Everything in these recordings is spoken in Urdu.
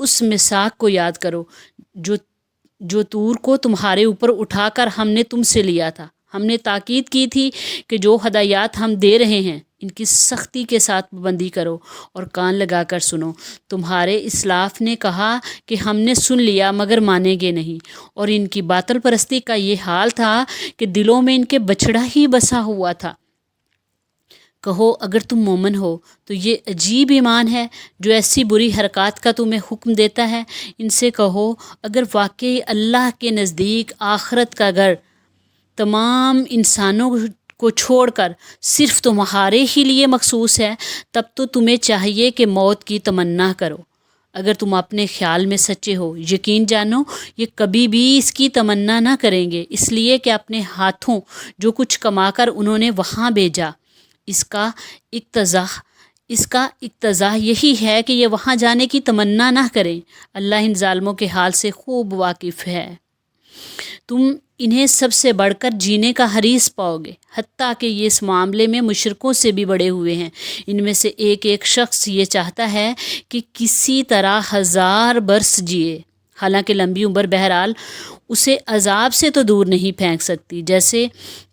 اس میثاق کو یاد کرو جو طور کو تمہارے اوپر اٹھا کر ہم نے تم سے لیا تھا۔ ہم نے تاکید کی تھی کہ جو ہدایات ہم دے رہے ہیں ان کی سختی کے ساتھ پابندی کرو اور کان لگا کر سنو۔ تمہارے اسلاف نے کہا کہ ہم نے سن لیا مگر مانیں گے نہیں، اور ان کی باطل پرستی کا یہ حال تھا کہ دلوں میں ان کے بچھڑا ہی بسا ہوا تھا۔ کہو اگر تم مومن ہو تو یہ عجیب ایمان ہے جو ایسی بری حرکات کا تمہیں حکم دیتا ہے۔ ان سے کہو اگر واقعی اللہ کے نزدیک آخرت کا گھر تمام انسانوں کو چھوڑ کر صرف تمہارے ہی لیے مخصوص ہے، تب تو تمہیں چاہیے کہ موت کی تمنا کرو۔ اگر تم اپنے خیال میں سچے ہو، یقین جانو یہ کبھی بھی اس کی تمنا نہ کریں گے، اس لیے کہ اپنے ہاتھوں جو کچھ کما کر انہوں نے وہاں بھیجا، اس کا اقتضا یہی ہے کہ یہ وہاں جانے کی تمنا نہ کریں۔ اللہ ان ظالموں کے حال سے خوب واقف ہے۔ تم انہیں سب سے بڑھ کر جینے کا حریص پاؤ گے، حتیٰ کہ یہ اس معاملے میں مشرکوں سے بھی بڑے ہوئے ہیں۔ ان میں سے ایک شخص یہ چاہتا ہے کہ کسی طرح 1000 برس جیے، حالانکہ لمبی عمر بہرحال اسے عذاب سے تو دور نہیں پھینک سکتی۔ جیسے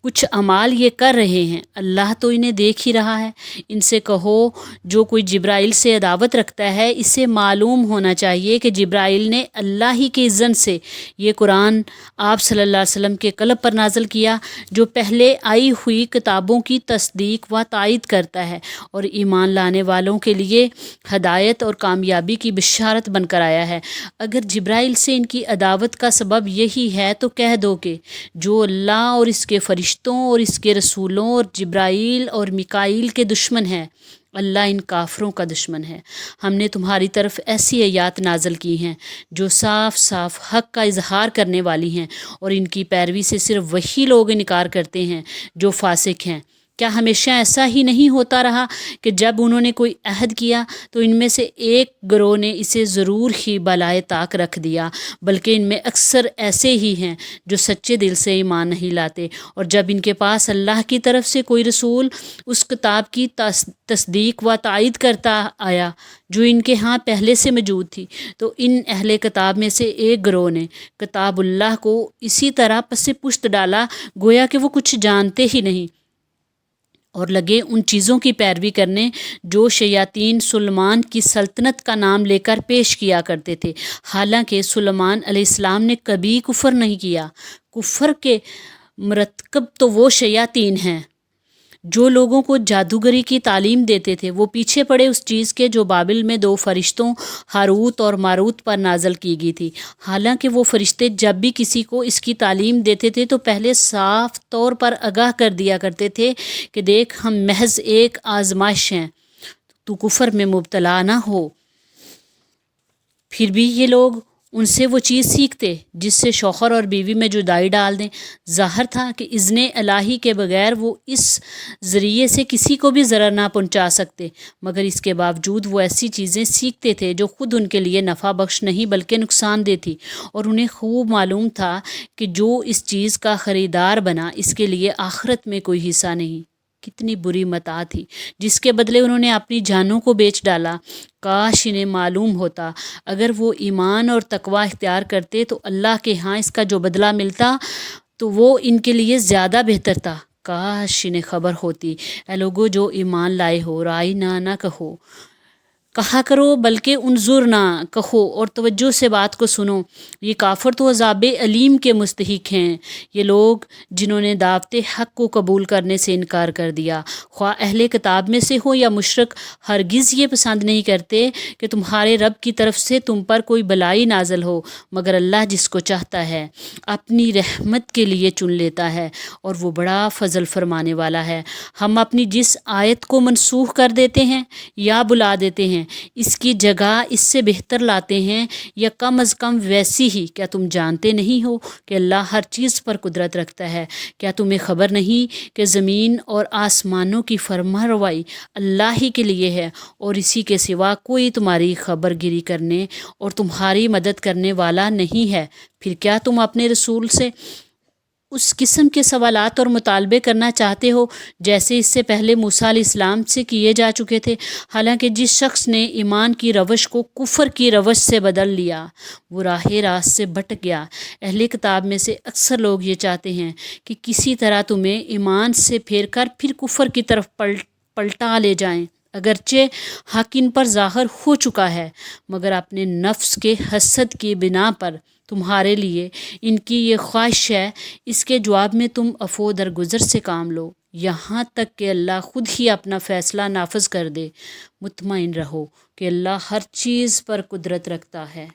کچھ اعمال یہ کر رہے ہیں، اللہ تو انہیں دیکھ ہی رہا ہے۔ ان سے کہو جو کوئی جبرائیل سے عداوت رکھتا ہے، اسے معلوم ہونا چاہیے کہ جبرائیل نے اللہ ہی کے اذن سے یہ قرآن آپ صلی اللہ علیہ وسلم کے قلب پر نازل کیا، جو پہلے آئی ہوئی کتابوں کی تصدیق و تائید کرتا ہے اور ایمان لانے والوں کے لیے ہدایت اور کامیابی کی بشارت بن کر آیا ہے۔ اگر جبرائیل سے ان کی عداوت کا سبب یہی ہے تو کہہ دو کہ جو اللہ اور اس کے فرشتوں اور اس کے رسولوں اور جبرائیل اور میکائیل کے دشمن ہے، اللہ ان کافروں کا دشمن ہے۔ ہم نے تمہاری طرف ایسی آیات نازل کی ہیں جو صاف صاف حق کا اظہار کرنے والی ہیں، اور ان کی پیروی سے صرف وہی لوگ انکار کرتے ہیں جو فاسق ہیں۔ کیا ہمیشہ ایسا ہی نہیں ہوتا رہا کہ جب انہوں نے کوئی عہد کیا تو ان میں سے ایک گروہ نے اسے ضرور ہی بالائے طاق رکھ دیا، بلکہ ان میں اکثر ایسے ہی ہیں جو سچے دل سے ایمان نہیں لاتے، اور جب ان کے پاس اللہ کی طرف سے کوئی رسول اس کتاب کی تصدیق و تائید کرتا آیا جو ان کے ہاں پہلے سے موجود تھی، تو ان اہل کتاب میں سے ایک گروہ نے کتاب اللہ کو اسی طرح پس پشت ڈالا گویا کہ وہ کچھ جانتے ہی نہیں، اور لگے ان چیزوں کی پیروی کرنے جو شیاطین سلیمان کی سلطنت کا نام لے کر پیش کیا کرتے تھے، حالانکہ سلیمان علیہ السلام نے کبھی کفر نہیں کیا۔ کفر کے مرتکب تو وہ شیاطین ہیں جو لوگوں کو جادوگری کی تعلیم دیتے تھے۔ وہ پیچھے پڑے اس چیز کے جو بابل میں 2 فرشتوں ہاروت اور ماروت پر نازل کی گئی تھی، حالانکہ وہ فرشتے جب بھی کسی کو اس کی تعلیم دیتے تھے تو پہلے صاف طور پر آگاہ کر دیا کرتے تھے کہ دیکھ ہم محض ایک آزمائش ہیں، تو کفر میں مبتلا نہ ہو۔ پھر بھی یہ لوگ ان سے وہ چیز سیکھتے جس سے شوہر اور بیوی میں جدائی ڈال دیں۔ ظاہر تھا کہ اذن الہی کے بغیر وہ اس ذریعے سے کسی کو بھی ضرر نہ پہنچا سکتے، مگر اس کے باوجود وہ ایسی چیزیں سیکھتے تھے جو خود ان کے لیے نفع بخش نہیں بلکہ نقصان دہ تھی، اور انہیں خوب معلوم تھا کہ جو اس چیز کا خریدار بنا اس کے لیے آخرت میں کوئی حصہ نہیں۔ کتنی بری متاع تھی جس کے بدلے انہوں نے اپنی جانوں کو بیچ ڈالا۔ کاش انہیں معلوم ہوتا، اگر وہ ایمان اور تقوی اختیار کرتے تو اللہ کے ہاں اس کا جو بدلہ ملتا تو وہ ان کے لیے زیادہ بہتر تھا۔ کاش انہیں خبر ہوتی۔ اے لوگو جو ایمان لائے ہو، رائنا نہ کہا کرو بلکہ انظر نہ کہو، اور توجہ سے بات کو سنو۔ یہ کافر تو عذاب علیم کے مستحق ہیں، یہ لوگ جنہوں نے دعوت حق کو قبول کرنے سے انکار کر دیا، خواہ اہل کتاب میں سے ہو یا مشرک، ہرگز یہ پسند نہیں کرتے کہ تمہارے رب کی طرف سے تم پر کوئی بلائی نازل ہو، مگر اللہ جس کو چاہتا ہے اپنی رحمت کے لیے چن لیتا ہے، اور وہ بڑا فضل فرمانے والا ہے۔ ہم اپنی جس آیت کو منسوخ کر دیتے ہیں یا بلا دیتے ہیں، اس کی جگہ اس سے بہتر لاتے ہیں، یا کم از کم ویسی ہی۔ کیا تم جانتے نہیں ہو کہ اللہ ہر چیز پر قدرت رکھتا ہے؟ کیا تمہیں خبر نہیں کہ زمین اور آسمانوں کی فرمانروائی اللہ ہی کے لیے ہے، اور اسی کے سوا کوئی تمہاری خبر گیری کرنے اور تمہاری مدد کرنے والا نہیں ہے؟ پھر کیا تم اپنے رسول سے اس قسم کے سوالات اور مطالبے کرنا چاہتے ہو جیسے اس سے پہلے موسیٰ علیہ السلام سے کیے جا چکے تھے، حالانکہ جس شخص نے ایمان کی روش کو کفر کی روش سے بدل لیا وہ راہ راست سے بھٹک گیا۔ اہل کتاب میں سے اکثر لوگ یہ چاہتے ہیں کہ کسی طرح تمہیں ایمان سے پھیر کر پھر کفر کی طرف پلٹا لے جائیں، اگرچہ حق ان پر ظاہر ہو چکا ہے، مگر اپنے نفس کے حسد کی بنا پر تمہارے لیے ان کی یہ خواہش ہے۔ اس کے جواب میں تم عفو درگزر سے کام لو یہاں تک کہ اللہ خود ہی اپنا فیصلہ نافذ کر دے۔ مطمئن رہو کہ اللہ ہر چیز پر قدرت رکھتا ہے۔